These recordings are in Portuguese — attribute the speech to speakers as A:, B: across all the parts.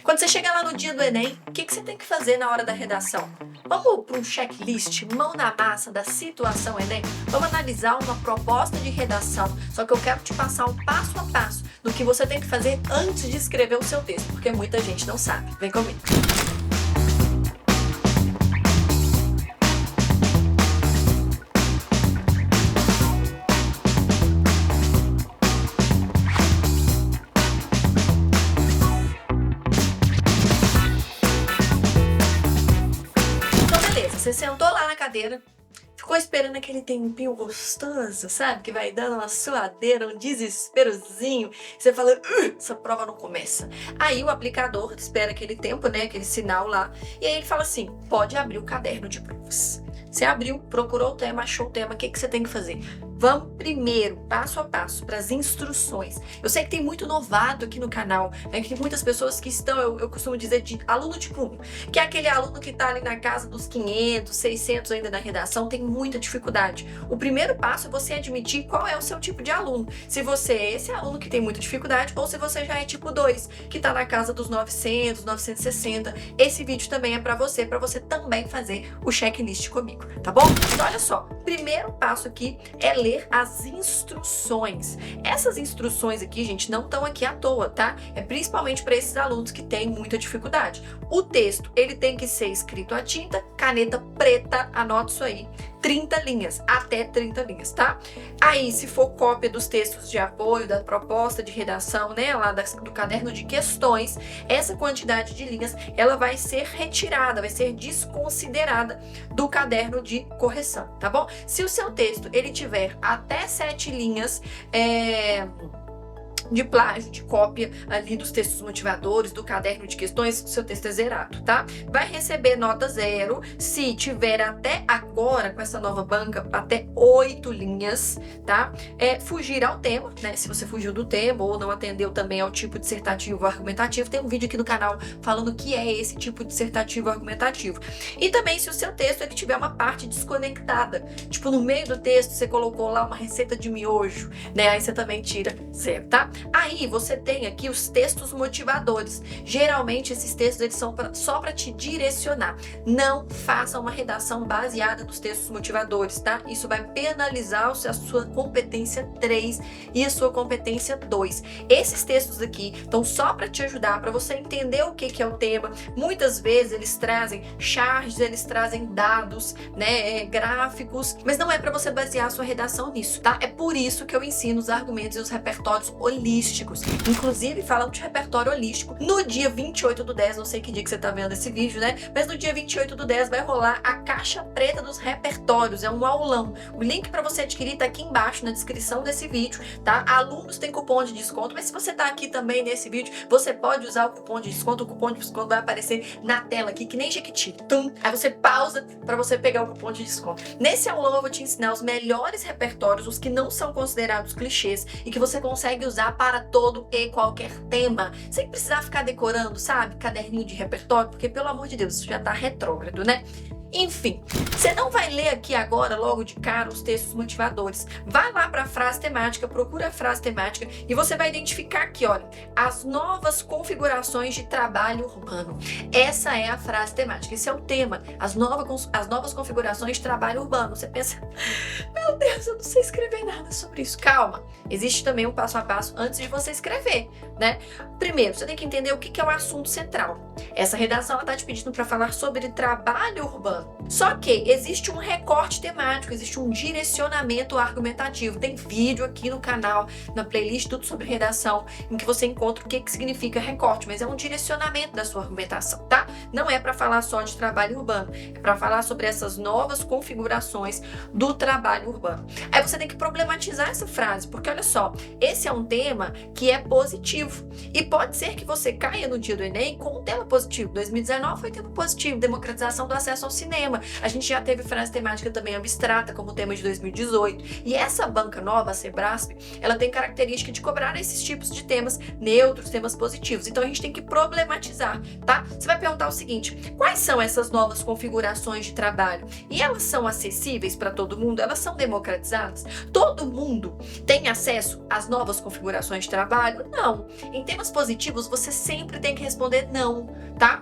A: Quando você chega lá no dia do Enem, o que você tem que fazer na hora da redação? Vamos para um checklist, mão na massa da situação Enem? Vamos analisar uma proposta de redação, só que eu quero te passar um passo a passo do que você tem que fazer antes de escrever o seu texto, porque muita gente não sabe. Vem comigo. Você sentou lá na cadeira, ficou esperando aquele tempinho gostoso, sabe? Que vai dando uma suadeira, um desesperozinho. Você fala, essa prova não começa. Aí o aplicador espera aquele tempo, né? Aquele sinal lá. E aí ele fala assim, pode abrir o caderno de provas. Você abriu, procurou o tema, achou o tema, o que você tem que fazer? Vamos primeiro, passo a passo, para as instruções. Eu sei que tem muito novato aqui no canal, né? Que tem muitas pessoas que estão, eu costumo dizer, de aluno tipo 1, que é aquele aluno que está ali na casa dos 500, 600 ainda na redação, tem muita dificuldade. O primeiro passo é você admitir qual é o seu tipo de aluno. Se você é esse aluno que tem muita dificuldade, ou se você já é tipo 2, que está na casa dos 900, 960. Esse vídeo também é para você também fazer o checklist comigo, tá bom? Então olha só, primeiro passo aqui é ler as instruções. Essas instruções aqui, gente, não estão aqui à toa, tá? É principalmente para esses alunos que têm muita dificuldade. O texto, ele tem que ser escrito à tinta, caneta preta, anota isso aí, 30 linhas, até 30 linhas, tá? Aí, se for cópia dos textos de apoio, da proposta de redação, né, lá do caderno de questões, essa quantidade de linhas, ela vai ser retirada, vai ser desconsiderada do caderno de correção, tá bom? Se o seu texto, ele tiver até 7 linhas, de plágio, de cópia ali dos textos motivadores, do caderno de questões, o seu texto é zerado, tá? Vai receber nota 0 se tiver até agora, com essa nova banca, até 8 linhas, tá? Fugir ao tema, né? Se você fugiu do tema ou não atendeu também ao tipo dissertativo argumentativo, tem um vídeo aqui no canal falando o que é esse tipo dissertativo argumentativo. E também se o seu texto ele tiver uma parte desconectada, tipo no meio do texto você colocou lá uma receita de miojo, né? Aí você também tira 0, tá? Aí você tem aqui os textos motivadores. Geralmente esses textos eles são só para te direcionar. Não faça uma redação baseada nos textos motivadores, tá? Isso vai penalizar a sua competência 3 e a sua competência 2. Esses textos aqui estão só para te ajudar, para você entender o que é o tema. Muitas vezes eles trazem charts, eles trazem dados, né, gráficos, mas não é para você basear a sua redação nisso, tá? É por isso que eu ensino os argumentos e os repertórios holísticos. Inclusive, falando de repertório holístico, no dia 28/10, não sei que dia que você tá vendo esse vídeo, né? Mas no dia 28/10 vai rolar a caixa preta dos repertórios, é um aulão. O link para você adquirir tá aqui embaixo na descrição desse vídeo, tá? Alunos têm cupom de desconto, mas se você tá aqui também nesse vídeo, você pode usar o cupom de desconto. O cupom de desconto vai aparecer na tela aqui, que nem Jequiti. Tum! Aí você pausa para você pegar o cupom de desconto. Nesse aulão eu vou te ensinar os melhores repertórios, os que não são considerados clichês e que você consegue usar para todo e qualquer tema, sem precisar ficar decorando, sabe? Caderninho de repertório, porque pelo amor de Deus, isso já tá retrógrado, né? Enfim, você não vai ler aqui agora, logo de cara, os textos motivadores. Vai lá para a frase temática, procura a frase temática e você vai identificar aqui, olha, as novas configurações de trabalho urbano. Essa é a frase temática, esse é o tema, as novas configurações de trabalho urbano. Você pensa, meu Deus, eu não sei escrever nada sobre isso. Calma, existe também um passo a passo antes de você escrever, né? Primeiro, você tem que entender o que é o assunto central. Essa redação ela está te pedindo para falar sobre trabalho urbano. Só que existe um recorte temático, existe um direcionamento argumentativo. Tem vídeo aqui no canal, na playlist Tudo Sobre Redação, em que você encontra o que significa recorte, mas é um direcionamento da sua argumentação, tá? Não é para falar só de trabalho urbano, é para falar sobre essas novas configurações do trabalho urbano. Aí você tem que problematizar essa frase, porque olha só, esse é um tema que é positivo e pode ser que você caia no dia do Enem com um tema positivo. 2019 foi tema positivo, democratização do acesso ao cinema. cinema. A gente já teve frase temática também abstrata como tema de 2018. E essa banca nova, a Sebrasp, ela tem característica de cobrar esses tipos de temas neutros, temas positivos. Então a gente tem que problematizar, tá? Você vai perguntar o seguinte: quais são essas novas configurações de trabalho? E elas são acessíveis para todo mundo? Elas são democratizadas? Todo mundo tem acesso às novas configurações de trabalho? Não. Em temas positivos, você sempre tem que responder não, tá?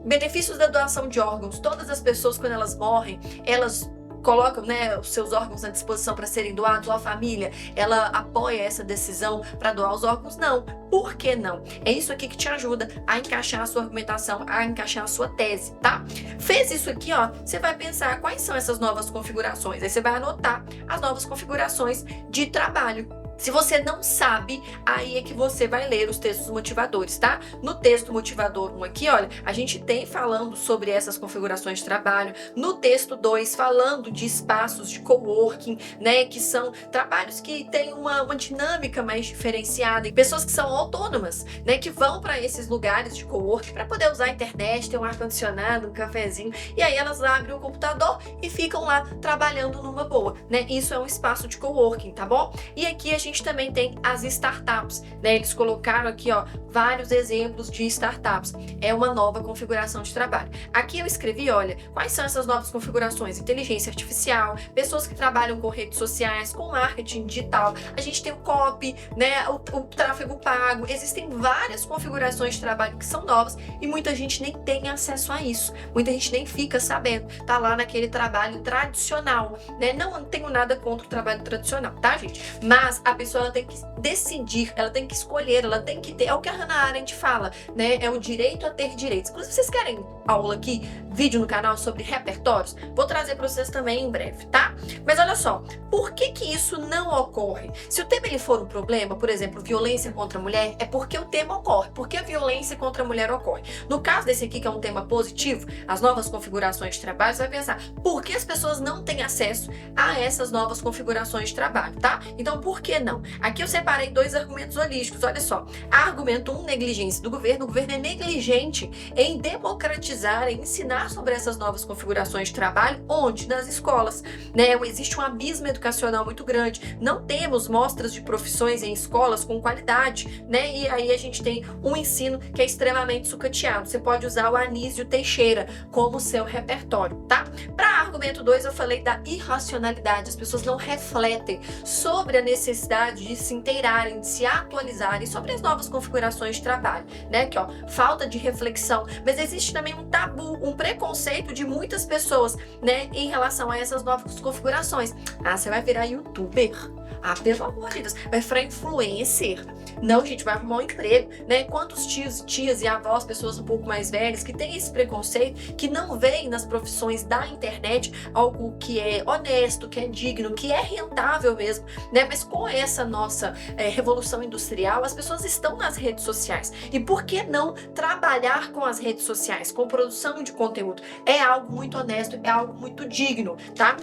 A: Benefícios da doação de órgãos. Todas as pessoas, quando elas morrem, elas colocam, né, os seus órgãos à disposição para serem doados, ou a família, ela apoia essa decisão para doar os órgãos? Não. Por que não? É isso aqui que te ajuda a encaixar a sua argumentação, a encaixar a sua tese, tá? Fez isso aqui, ó, você vai pensar quais são essas novas configurações. Aí você vai anotar as novas configurações de trabalho. Se você não sabe, aí é que você vai ler os textos motivadores, tá? No texto motivador 1 aqui, olha, a gente tem falando sobre essas configurações de trabalho. No texto 2, falando de espaços de coworking, né? Que são trabalhos que têm uma dinâmica mais diferenciada. E pessoas que são autônomas, né? Que vão para esses lugares de coworking para poder usar a internet, ter um ar-condicionado, um cafezinho. E aí elas abrem o computador e ficam lá trabalhando numa boa, né? Isso é um espaço de coworking, tá bom? E aqui a gente também tem as startups, né? Eles colocaram aqui, ó, vários exemplos de startups. É uma nova configuração de trabalho. Aqui eu escrevi, olha, quais são essas novas configurações? Inteligência artificial, pessoas que trabalham com redes sociais, com marketing digital. A gente tem o copy, né? O tráfego pago. Existem várias configurações de trabalho que são novas e muita gente nem tem acesso a isso. Muita gente nem fica sabendo. Tá lá naquele trabalho tradicional, né? Não tenho nada contra o trabalho tradicional, tá, gente? Mas a pessoa ela tem que decidir, ela tem que escolher, ela tem que ter, é o que a Hannah Arendt fala, né? É o direito a ter direitos. Inclusive, vocês querem aula aqui, vídeo no canal sobre repertórios? Vou trazer para vocês também em breve, tá? Mas olha só, por que que isso não ocorre? Se o tema ele for um problema, por exemplo, violência contra a mulher, é porque o tema ocorre, porque a violência contra a mulher ocorre. No caso desse aqui, que é um tema positivo, as novas configurações de trabalho, você vai pensar, por que as pessoas não têm acesso a essas novas configurações de trabalho, tá? Então, por que não? Aqui eu separei 2 argumentos holísticos, olha só. Argumento 1, negligência do governo. O governo é negligente em democratizar, em ensinar sobre essas novas configurações de trabalho, onde? Nas escolas, né? Existe um abismo educacional muito grande. Não temos mostras de profissões em escolas com qualidade, né? E aí a gente tem um ensino que é extremamente sucateado. Você pode usar o Anísio Teixeira como seu repertório, tá? Para argumento 2, eu falei da irracionalidade. As pessoas não refletem sobre a necessidade de se inteirarem, de se atualizarem sobre as novas configurações de trabalho, né? Que, ó, falta de reflexão. Mas existe também um tabu, um preconceito de muitas pessoas, né? Em relação a essas novas configurações. Ah, você vai virar youtuber? Ah, pelo amor de Deus, vai virar influencer? Não, gente, vai arrumar um emprego, né? Quantos tios, tias e avós, pessoas um pouco mais velhas, que têm esse preconceito, que não veem nas profissões da internet algo que é honesto, que é digno, que é rentável mesmo, né? Mas com essa nossa revolução industrial, as pessoas estão nas redes sociais. E por que não trabalhar com as redes sociais, com produção de conteúdo? É algo muito honesto, é algo muito digno, tá?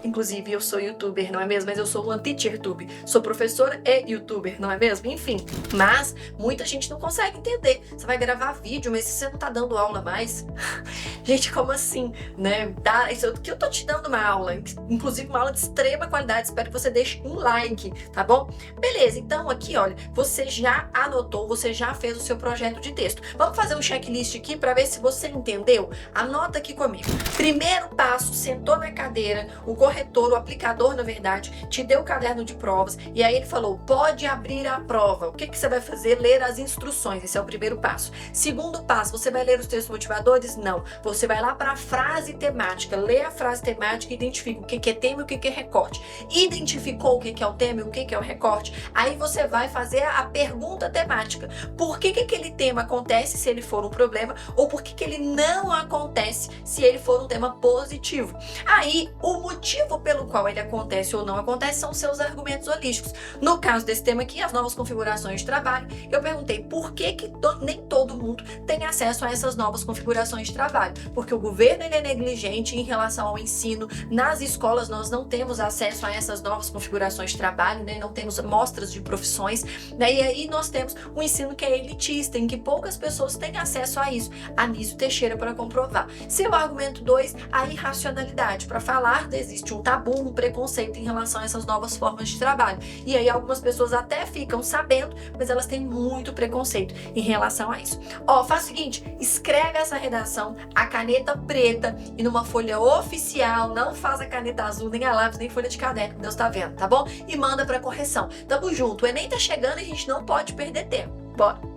A: Inclusive, eu sou youtuber, não é mesmo? Mas eu sou uma teachertube. Sou professora e youtuber, não é mesmo? Enfim, mas muita gente não consegue entender. Você vai gravar vídeo, mas você não tá dando aula mais? Gente, como assim, né? Isso que eu tô te dando uma aula, inclusive uma aula de extrema qualidade. Espero que você deixe um like, tá bom? Beleza, então aqui, olha, você já anotou, você já fez o seu projeto de texto. Vamos fazer um checklist aqui para ver se você entendeu? Anota aqui comigo. Primeiro passo, sentou na cadeira, o corretor, o aplicador, na verdade, te deu o caderno de provas e aí ele falou, pode abrir a prova. O que que você vai fazer? Ler as instruções. Esse é o primeiro passo. Segundo passo, você vai ler os textos motivadores? Não. Você vai lá para a frase temática, lê a frase temática e identifica o que que é tema e o que que é recorte. Identificou o que que é o tema e o que que é o recorte? Aí você vai fazer a pergunta temática. Por que que aquele tema acontece se ele for um problema ou por que que ele não acontece se ele for um tema positivo? Aí, o motivo pelo qual ele acontece ou não acontece são seus argumentos holísticos. No caso desse tema aqui, as novas configurações de trabalho, eu perguntei por que que nem todo mundo tem tem acesso a essas novas configurações de trabalho, porque o governo ele é negligente em relação ao ensino. Nas escolas nós não temos acesso a essas novas configurações de trabalho, né? Não temos mostras de profissões, né? E aí nós temos um ensino que é elitista, em que poucas pessoas têm acesso a isso. Anísio Teixeira para comprovar. Seu argumento 2, a irracionalidade. Para falar, existe um tabu, um preconceito em relação a essas novas formas de trabalho. E aí algumas pessoas até ficam sabendo, mas elas têm muito preconceito em relação a isso. Ó, faz o seguinte, escreve essa redação, a caneta preta e numa folha oficial, não faz a caneta azul, nem a lápis, nem folha de caderno, que Deus tá vendo, tá bom? E manda para correção. Tamo junto, o Enem tá chegando e a gente não pode perder tempo. Bora!